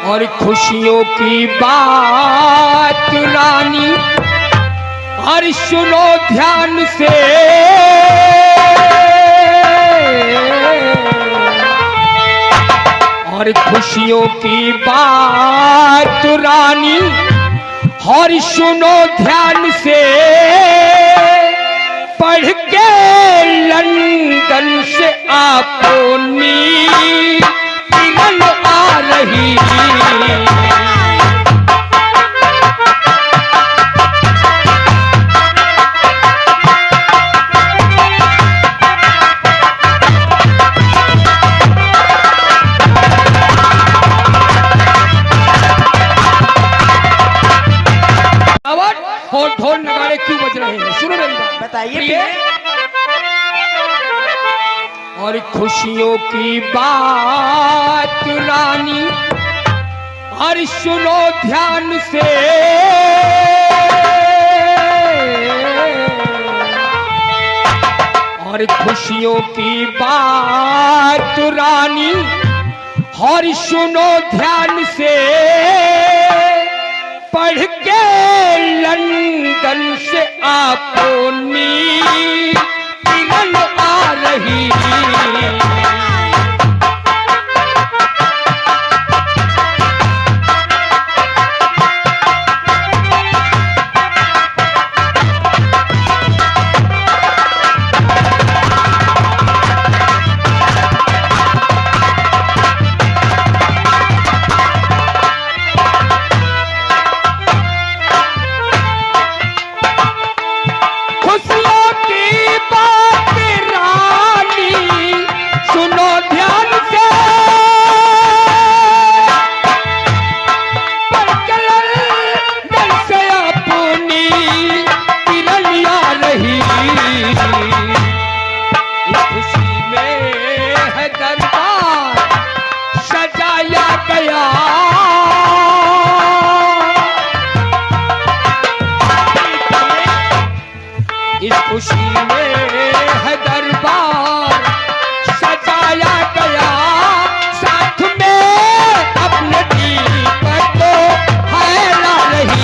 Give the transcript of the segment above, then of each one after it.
और खुशियों की बात रानी, और सुनो ध्यान से, और खुशियों की बात रानी, और सुनो ध्यान से, पढ़ के लंदन से आपनी किरण आ रही। और ढोल नगाड़े क्यों बज रहे हैं? सुनो मेरी बात, बताइए। और खुशियों की बात रानी, और सुनो ध्यान से, और खुशियों की बात रानी, और सुनो ध्यान से, पढ़ के लंदन से आपनी किरण आ रही। इस खुशी में है दरबार सजाया गया, साथ में अपने दीपक को फैला रही।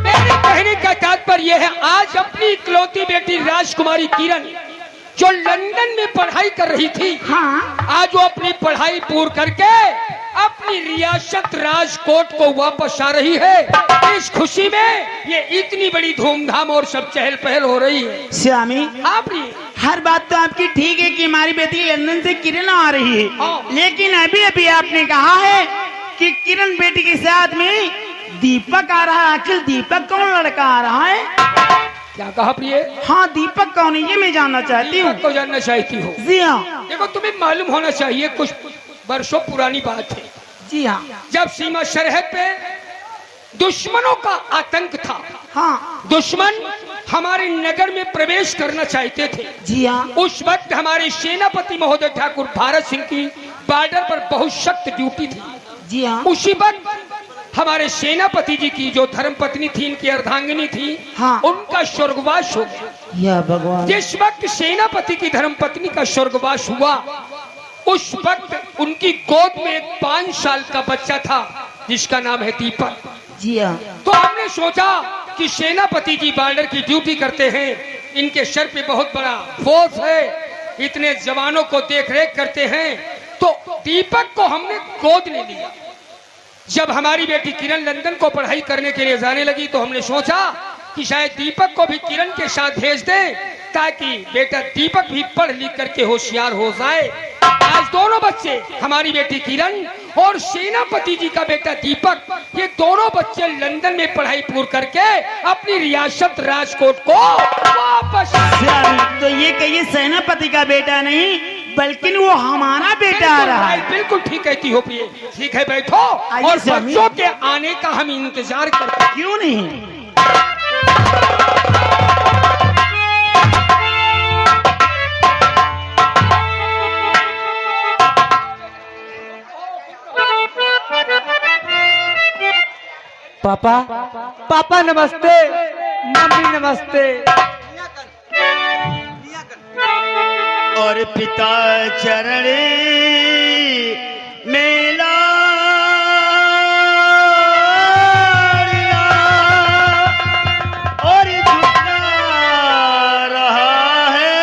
मेरे कहने का तात्पर्य है, आज अपनी इकलौती बेटी राजकुमारी किरण जो लंदन में पढ़ाई कर रही थी, हाँ। आज वो अपनी पढ़ाई पूरी करके अपनी रियासत राजकोट को वापस आ रही है। इस खुशी में ये इतनी बड़ी धूमधाम और सब चहल पहल हो रही है। स्वामी, आप हर बात तो आपकी ठीक है कि हमारी बेटी लंदन से किरण आ रही है, लेकिन अभी अभी आपने कहा है कि किरण बेटी के साथ में दीपक आ रहा है। आखिर दीपक कौन लड़का आ रहा है? क्या कहा प्रिय? हाँ, दीपक कौन है ये मैं जानना चाहती हूँ। तो जानना चाहती हो? जी हाँ। देखो, तुम्हें मालूम होना चाहिए, कुछ वर्षों पुरानी बात है। जी हाँ। जब सीमा सरहद पे दुश्मनों का आतंक था, हाँ। दुश्मन हमारे नगर में प्रवेश करना चाहते थे। जी हाँ। उस वक्त हमारे सेनापति महोदय ठाकुर भारत सिंह की बॉर्डर पर बहुत सख्त ड्यूटी थी। जी हाँ। उसी वक्त हमारे सेनापति जी की जो धर्मपत्नी थी, इनकी अर्धांगिनी थी, हाँ। उनका स्वर्गवास हो गया। या भगवान। जिस वक्त सेनापति की धर्मपत्नी का स्वर्गवास हुआ, उस वक्त उनकी गोद में एक 5 साल का बच्चा था जिसका नाम है दीपक। जी हाँ। तो हमने सोचा कि सेनापति जी बॉर्डर की ड्यूटी करते हैं, इनके सर पे बहुत बड़ा फोर्स है, इतने जवानों को देख रेख करते हैं, तो दीपक को हमने गोद ले लिया। जब हमारी बेटी किरण लंदन को पढ़ाई करने के लिए जाने लगी तो हमने सोचा कि शायद दीपक को भी किरण के साथ भेज दें, ताकि बेटा दीपक भी पढ़ लिख करके होशियार हो जाए। आज दोनों बच्चे, हमारी बेटी किरण और सेनापति जी का बेटा दीपक, ये दोनों बच्चे लंदन में पढ़ाई पूरी करके अपनी रियासत राजकोट को वापस। तो ये कहिए सेनापति का बेटा नहीं बल्कि वो हमारा बेटा आ रहा है। बिल्कुल ठीक कहती हो प्रिय। ठीक है, बैठो और बच्चों के आने का हम इंतजार करते। क्यों नहीं? पापा, पापा नमस्ते। मम्मी नमस्ते। और पिता चरण मेला और झुका रहा है।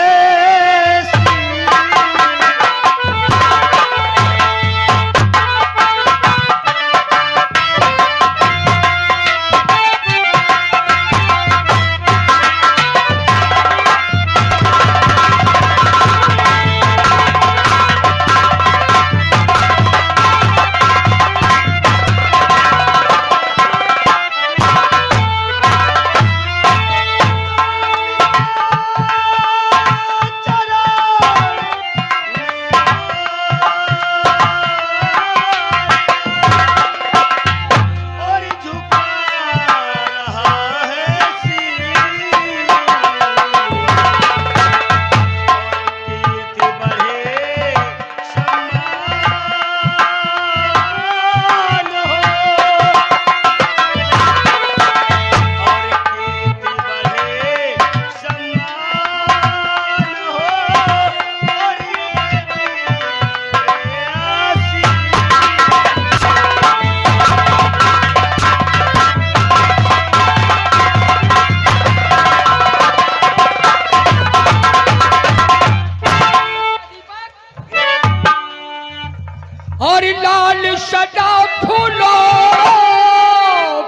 और लाल सदा फूलो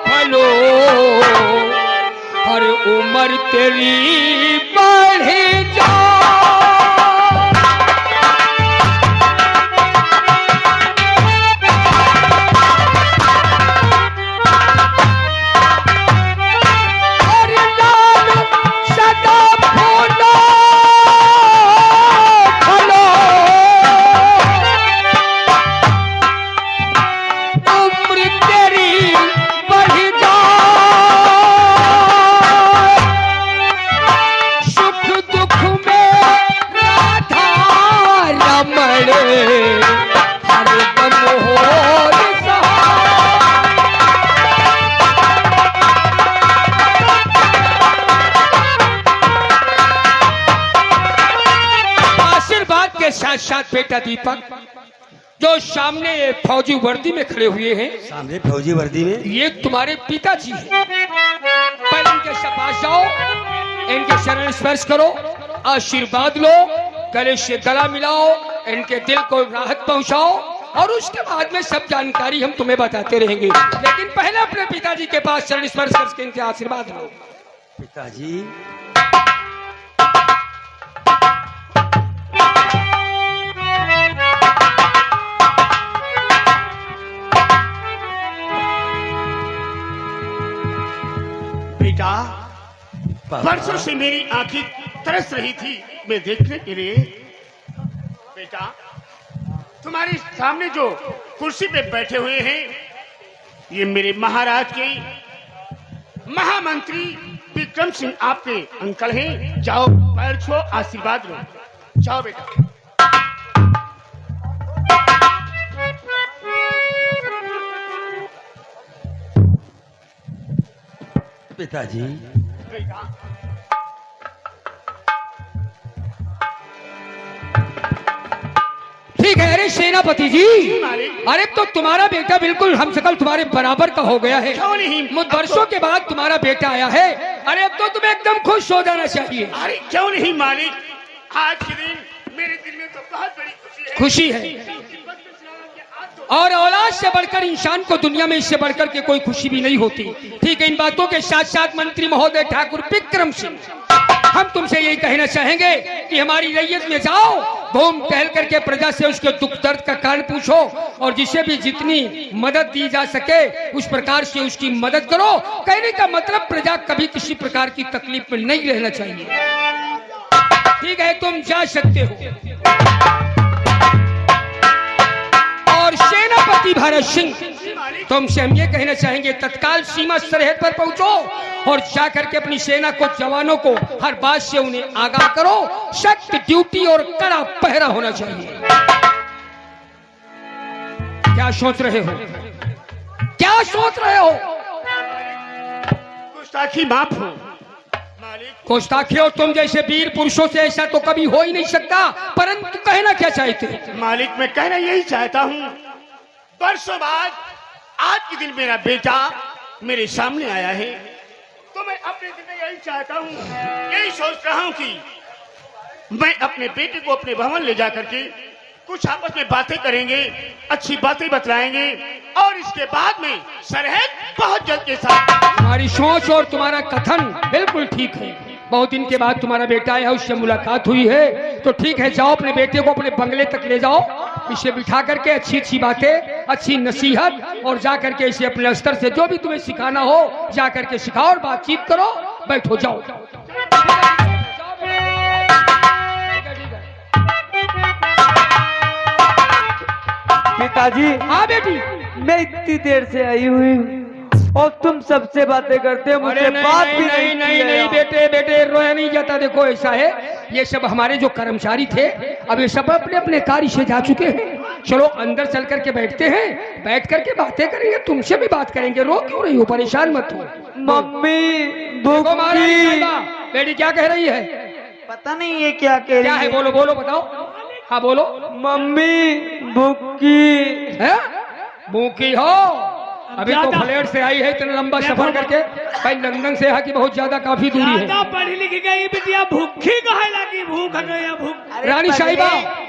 फलो हर उम्र तेरी बढ़े जा। और लाल सदा फूलो फलो उम्र तेरी बढ़ जाए। सुख दुख में राधा रमण हरदम हो आशीर्वाद के साथ साथ बेटा दीपक जो सामने ये फौजी वर्दी में खड़े हुए हैं, सामने फौजी वर्दी में ये तुम्हारे पिताजी हैं। पहले इनके पास जाओ, इनके शरण स्पर्श करो, आशीर्वाद लो, गले से गला मिलाओ, इनके दिल को राहत पहुंचाओ और उसके बाद में सब जानकारी हम तुम्हें बताते रहेंगे। लेकिन पहले अपने पिताजी के पास शरण स्पर्श करके इनके आशीर्वाद लो। पिताजी। बेटा, बरसों से मेरी आंखें तरस रही थी मैं देखने के लिए। बेटा, तुम्हारे सामने जो कुर्सी पे बैठे हुए हैं ये मेरे महाराज के महामंत्री विक्रम सिंह आपके अंकल हैं। जाओ पैर छुओ, आशीर्वाद लो। जाओ बेटा। पिताजी। बेटा, ठीक है। अरे सेनापति जी, मालिक। अरे तो तुम्हारा बेटा बिल्कुल हम सकल तुम्हारे बराबर का हो गया है। क्यों नहीं? मुझ वर्षों के बाद तुम्हारा बेटा आया है। अरे अब तो तुम्हें एकदम खुश हो जाना चाहिए। अरे क्यों नहीं मालिक, आज के दिन मेरे दिल में तो बहुत बड़ी खुशी है। खुशी है और औलाद से बढ़कर इंसान को दुनिया में इससे बढ़कर के कोई खुशी भी नहीं होती। ठीक है, इन बातों के साथ साथ मंत्री महोदय ठाकुर विक्रम सिंह, हम तुमसे यही कहना चाहेंगे कि हमारी रैयत में जाओ, घूम टहल करके प्रजा से उसके दुख दर्द का कारण पूछो और जिसे भी जितनी मदद दी जा सके उस प्रकार से उसकी मदद करो। कहने का मतलब प्रजा कभी किसी प्रकार की तकलीफ में नहीं रहना चाहिए। ठीक है, तुम जा सकते हो। और सेनापति भरत सिंह, तुमसे हम ये कहना चाहेंगे तत्काल सीमा सरहद पर पहुंचो और जाकर के अपनी सेना को, जवानों को हर बात से उन्हें आगाह करो। सख्त ड्यूटी और कड़ा पहरा होना चाहिए। क्या सोच रहे हो? क्या सोच रहे हो? गुस्ताखी माफ हो, मालिक गुस्ताखियों, तुम जैसे वीर पुरुषों से ऐसा तो कभी हो ही नहीं सकता। परंतु कहना क्या चाहते हो? मालिक मैं कहना यही चाहता हूँ, वर्षों बाद आज के दिन मेरा बेटा मेरे सामने आया है, तो मैं अपने दिल में यही चाहता हूँ, यही सोच रहा हूँ कि मैं अपने बेटे को अपने भवन ले जा करके कुछ आपस में बातें करेंगे, अच्छी बातें बतलाएंगे, और इसके बाद में सरहद बहुत जल्द के साथ। तुम्हारी सोच और तुम्हारा कथन बिल्कुल ठीक है। बहुत दिन के बाद तुम्हारा बेटा आया, उससे मुलाकात हुई है, तो ठीक है, जाओ अपने बेटे को अपने बंगले तक ले जाओ, इसे बिठा करके अच्छी अच्छी बातें, अच्छी नसीहत, और जा करके इसे अपने स्तर से जो भी तुम्हें सिखाना हो जा करके सिखाओ और बातचीत करो। बैठो, जाओ। पिताजी, हाँ बेटी। मैं इतनी देर से आई हुई हूँ और तुम सबसे बातें करते हो, मुझसे बात भी नहीं नहीं नहीं बेटे, बेटे रोया नहीं जाता। देखो ऐसा है, ये सब हमारे जो कर्मचारी थे, अब ये सब अपने अपने कार्य से जा चुके हैं। चलो अंदर चल करके बैठते हैं, बैठ करके बातें करेंगे, तुमसे भी बात करेंगे। रो क्यों रही हो? परेशान मत हो। मम्मी देखो महारानी भूखी। साहिबा, बेटी क्या कह रही है? पता नहीं ये क्या कह क्या रही है? बोलो बोलो, बताओ। हाँ बोलो। मम्मी भूखी है? भूखी हो? अभी तो फ्लैट से आई है, इतना लंबा सफर करके। भाई लंदन से यहाँ की बहुत ज्यादा काफी दूरी है। ज्यादा पढ़ी लिखी गई बिटिया, भूखी कहे लगी, भूख गया भूख। अरे रानी पगले, साहिबा,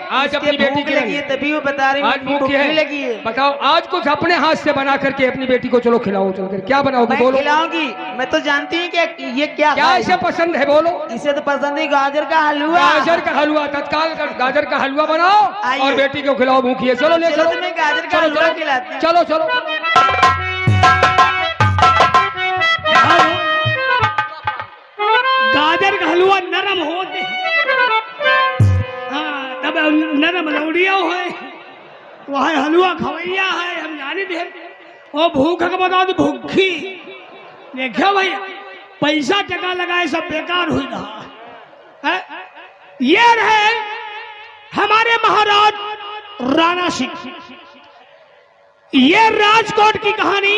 आज इसके अपनी बेटी भूख की लगी है, तभी वो बता रही आज मम्मी भूखी भूख लगी है। है। बताओ, आज कुछ अपने हाथ से बना करके अपनी बेटी को चलो खिलाओ। चलकर क्या बनाओगे? मैं बोलो। खिलाऊंगी। मैं तो जानती हूँ कि ये क्या क्या खाएगी। इसे पसंद है? बोलो। इसे तो पसंद है गाजर का हलवा। गाजर का हलवा, तत्काल गाजर का हलवा बनाओ आइए। और बेटी को खिलाओ। भूखी है, चलो ले चलो चलो। तुम्हें गाजर का चलो, हलवा चलो। खिलाते हैं। चलो चलो। गाजर का हलवा नरम होते, हाँ तब नरम लौड़िया है, वह हलवा खवैया है, हम जाने दे। और भूख का बता दो, भूखी देखो भैया, पैसा टका लगाए सब बेकार हुई रहा है। ये रहे हमारे महाराज राणा सिंह। ये राजकोट की कहानी,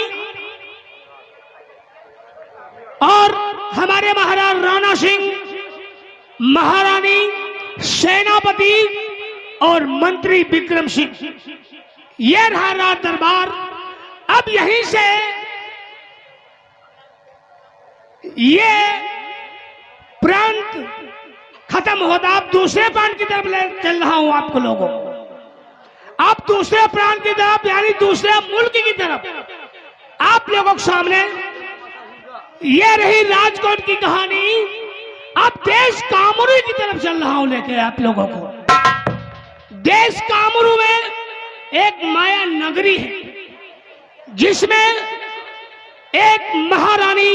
और हमारे महाराज राणा सिंह, महारानी, सेनापति और मंत्री विक्रम सिंह, ये रहा राज दरबार। अब यहीं से ये प्रांत खत्म होता, अब दूसरे प्रांत की तरफ ले चल रहा हूं आपको लोगों। अब दूसरे प्रांत की तरफ, यानी दूसरे मुल्क की तरफ आप लोगों के सामने ये रही राजकोट की कहानी। अब देश कामरू की तरफ चल रहा हूं लेके आप लोगों को। देश कामरू में एक माया नगरी है, जिसमें एक महारानी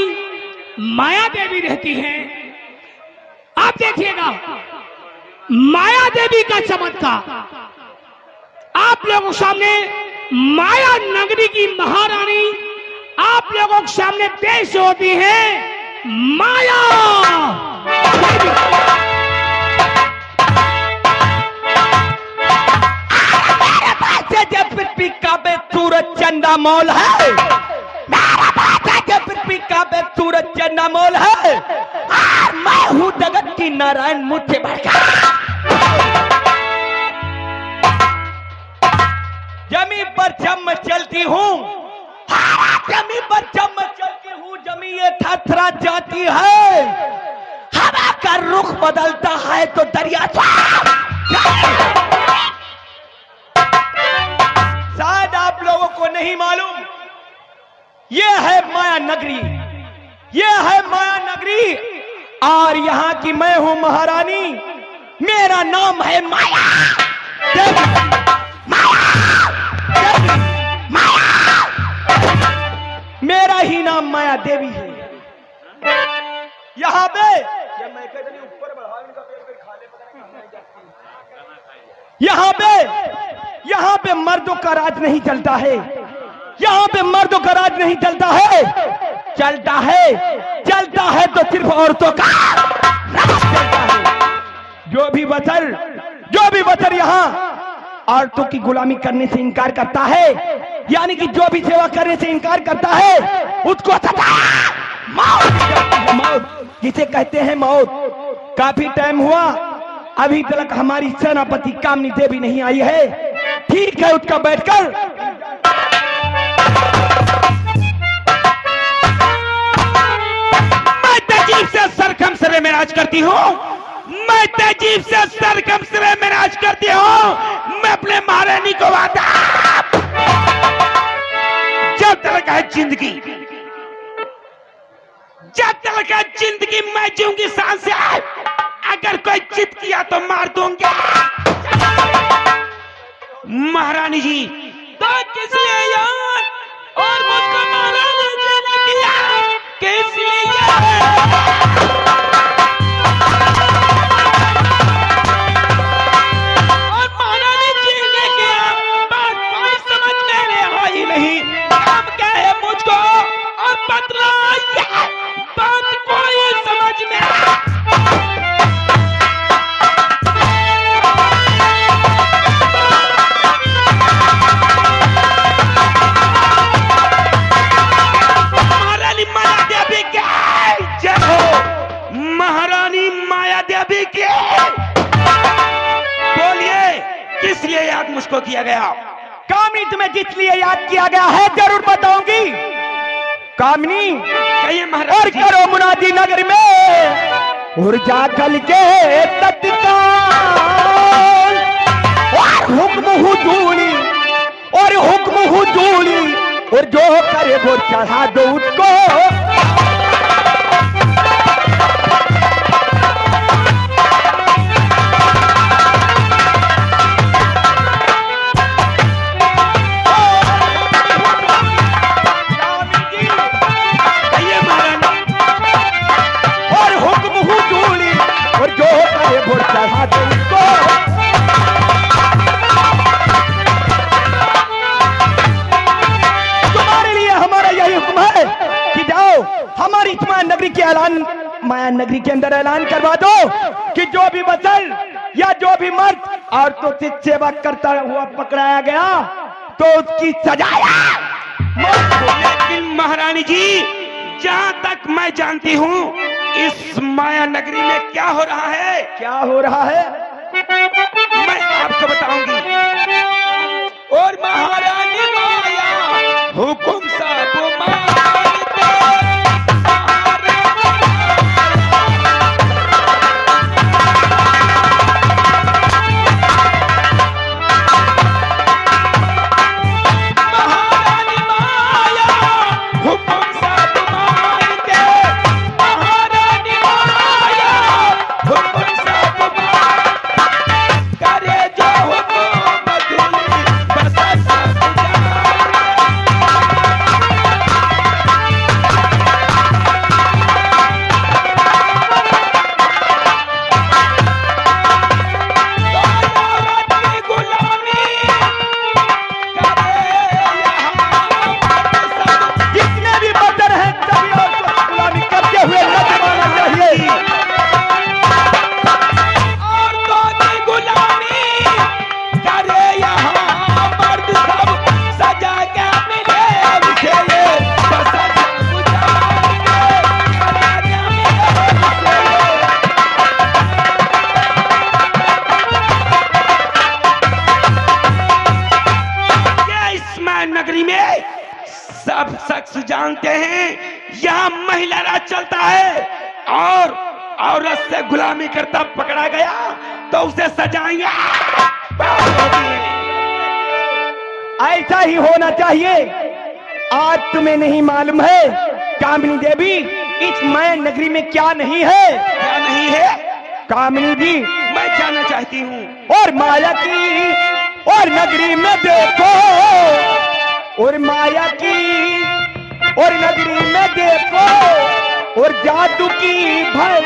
माया देवी रहती है। आप देखिएगा माया देवी का चमत्कार आप लोगों के सामने। माया नगरी की महारानी आप लोगों के सामने पेश होती है, माया। पृथ्वी का सूरज चंदा मौल है, मेरा बात है कि पृथ्वी का सूरज चंदा मौल है, और मैं हूँ जगत की नारायण, मुझसे बढ़कर। जमी पर जब मैं चलती हूँ, जमी पर जब मैं चलती हूँ, जमी ये थरथरा जाती है, हवा का रुख बदलता है तो दरिया। शायद आप लोगों को नहीं मालूम, ये है माया नगरी, ये है माया नगरी, और यहाँ की मैं हूँ महारानी, मेरा नाम है माया देवी। मेरा ही नाम माया देवी है। यहाँ पे यहाँ पे मर्दों का राज नहीं चलता है, यहाँ पे मर्दों का राज नहीं चलता है, चलता है तो सिर्फ औरतों का राज चलता है। जो भी बचर यहाँ औरतों की गुलामी करने से इनकार करता है, यानी कि जो भी सेवा करने से इनकार करता है, उसको सजा मौत। जिसे कहते हैं मौत। काफी टाइम हुआ, अभी तक हमारी सेनापति कामनी देवी नहीं आई है। ठीक है, उठकर बैठकर मैं तजीब से सरकम सरे में राज करती हूँ, मैं तजीब से सरकम सरे में राज करती हूँ। मैं अपने महारानी को वादा, जब तक है जिंदगी, जब तक है जिंदगी मैं जीऊंगी शान से। अगर कोई जिद किया तो मार दूंगा। महारानी जी तो किस लिए यार, और मुझको महारानी जी ने किया किस लिए? और महारानी जी ने किया बात कोई समझ में आई नहीं। काम क्या है मुझको और बतला, बात कोई समझ में महारानी माया देवी की। बोलिए किस लिए याद मुझको किया गया? कामिनी तुम्हें जिस लिए याद किया गया है जरूर बताऊंगी। कामिनी कहिए और महाराज जी। करो मुनादी नगर में ऊर्जा कल के तत्काल, और हुक्म हुजूरी, और हुक्म हुजूरी, और जो करे वो चढ़ा दो उसको। तुम्हारे लिए हमारा यही हुक्म है कि जाओ हमारी माया नगरी के ऐलान, माया नगरी के अंदर ऐलान करवा दो कि जो भी बदल या जो भी मर्द औरतों से सेवा करता हुआ पकड़ाया गया तो उसकी सजा। लेकिन महारानी जी जहाँ तक मैं जानती हूँ इस माया नगरी में क्या हो रहा है, क्या हो रहा है मैं आपको बताऊंगी। और महारानी माया हुकुम सब मानते, महारानी माया हुकुम सब मानते, महारानी माया हुकुम सब मानते, करे जो हुकुम दिली बस सब की गुलामी करे यहाँ सब। जितने भी बदर हैं सभी औरतों की गुलामी करते हुए नजर आना चाहिए। औरतों की गुलामी करे यहाँ मर्द सब, सजा क्या मिले उसे ये बस सजा गुजारेंगे, सजा क्या मिले उसे ये। ये इस माया नगरी में सब शख्स जानते हैं यहाँ महिला राज चलता है, और औरत से गुलामी करता पकड़ा गया तो उसे सजाएंगे। ऐसा ही होना चाहिए। आज तुम्हें नहीं मालूम है कामिनी देवी इस माया नगरी में क्या नहीं है? क्या नहीं है कामिनी जी मैं जानना चाहती हूँ। और माया की और नगरी में देखो, और माया की और नगरी में देखो, और जादू की भय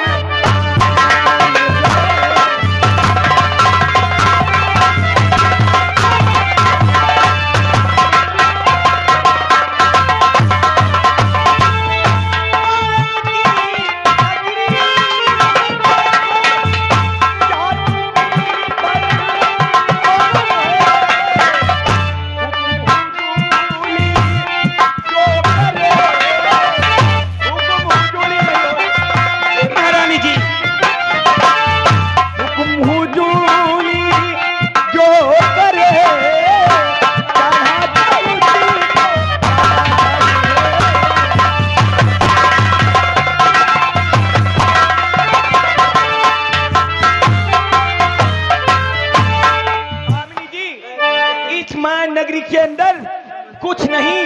नहीं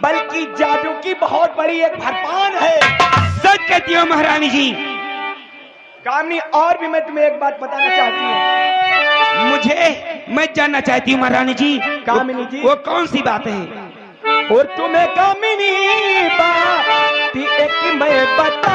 बल्कि जादू की बहुत बड़ी एक भरपान है। सच कहती हो महारानी जी। कामनी, और भी मैं तुम्हें एक बात बताना चाहती हूँ। मैं जानना चाहती हूँ महारानी जी। कामिनी जी, वो कौन सी बात है? और तुम्हें कामिनी बात एक मैं बता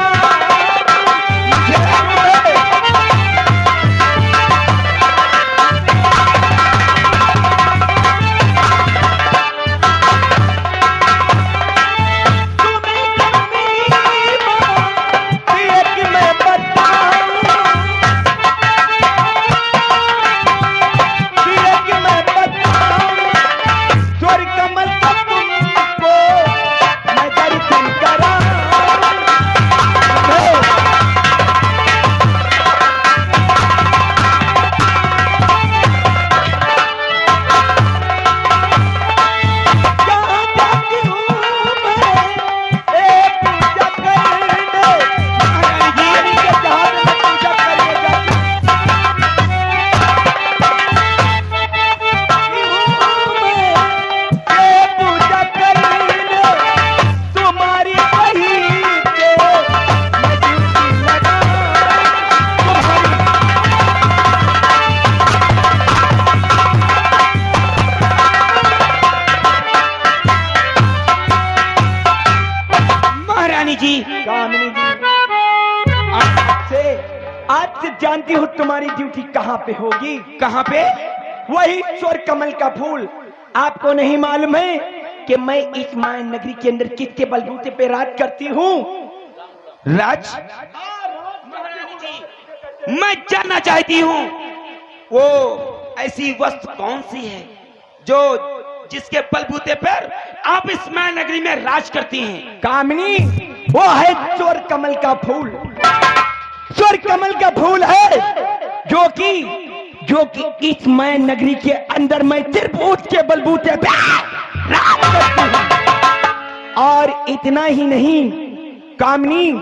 जानती हूँ तुम्हारी ड्यूटी कहाँ पे होगी। कहाँ पे? वही स्वर कमल का फूल। आपको नहीं मालूम है कि मैं इस माया नगरी के अंदर किसके बलबूते पे राज करती हूँ? राज? मैं जानना चाहती हूँ वो ऐसी वस्तु कौन सी है जो जिसके बलबूते पर आप इस माया नगरी में राज करती हैं? कामिनी, वो है स्वर कमल का फूल। स्वर कमल का फूल है जो कि इस माया नगरी के अंदर मैं सिर्फ उसके बलबूते पे राज करती हूँ। और इतना ही नहीं कामिनी,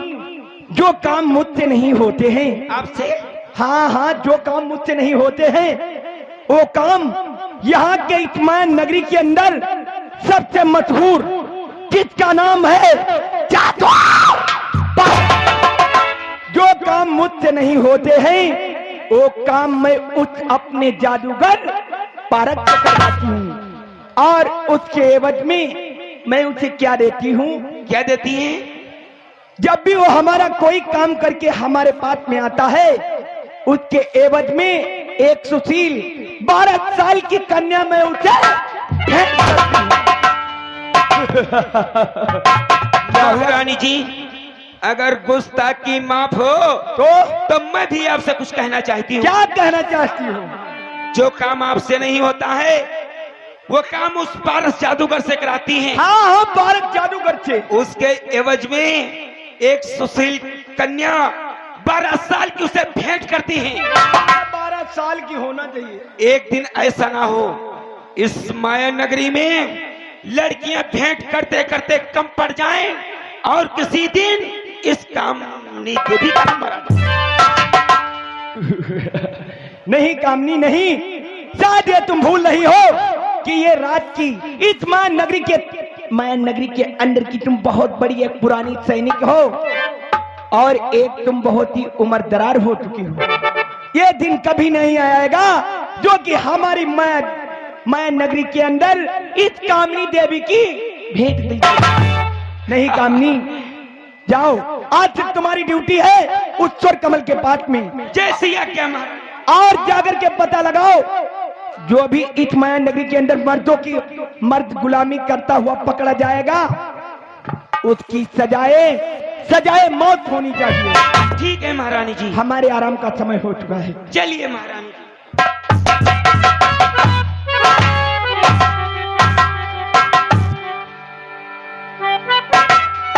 जो काम मुझसे नहीं होते हैं आपसे, हाँ, जो काम मुझसे नहीं होते हैं वो काम यहाँ के इस माया नगरी के अंदर सबसे मशहूर जिसका नाम है जादू। जो काम मुझसे नहीं होते हैं वो काम मैं उस अपने जादूगर पारक से करवाती हूँ। और उसके एवज में मैं उसे क्या देती हूँ? क्या देती है? जब भी वो हमारा कोई काम करके हमारे पास में आता है उसके एवज में एक सुशील 12 साल की कन्या मैं उसे भेंट करती हूँ। रानी जी, अगर गुस्ताखी माफ हो तो मैं भी आपसे कुछ कहना चाहती हूँ। क्या कहना चाहती हूँ? जो काम आपसे नहीं होता है वो काम उस पारस जादूगर से कराती हैं। हाँ, पारस जादूगर से। उसके एवज में एक सुशील कन्या 12 साल की उसे भेंट करती हैं। 12 साल की होना चाहिए। एक दिन ऐसा ना हो इस माया नगरी में लड़कियां भेंट करते करते कम पड़ जाएं और किसी दिन इस कामनी के भी नहीं कामनी नहीं, शायद ये तुम भूल नहीं हो कि ये रात की इस माया नगरी के अंदर की तुम बहुत बड़ी एक पुरानी सैनिक हो और एक तुम बहुत ही उम्रदरार हो चुकी हो। ये दिन कभी नहीं आएगा जो कि हमारी माया नगरी के अंदर इस कामनी देवी की भेंट दी। नहीं कामनी, जाओ, आज सिर्फ तुम्हारी ड्यूटी है उस स्वर कमल के पास में जैसे क्या और जाकर के पता लगाओ जो भी इस माया नगरी के अंदर मर्द गुलामी करता हुआ पकड़ा जाएगा उसकी सजाए मौत होनी चाहिए। ठीक है महारानी जी, हमारे आराम का समय हो चुका है। चलिए महारानी जी।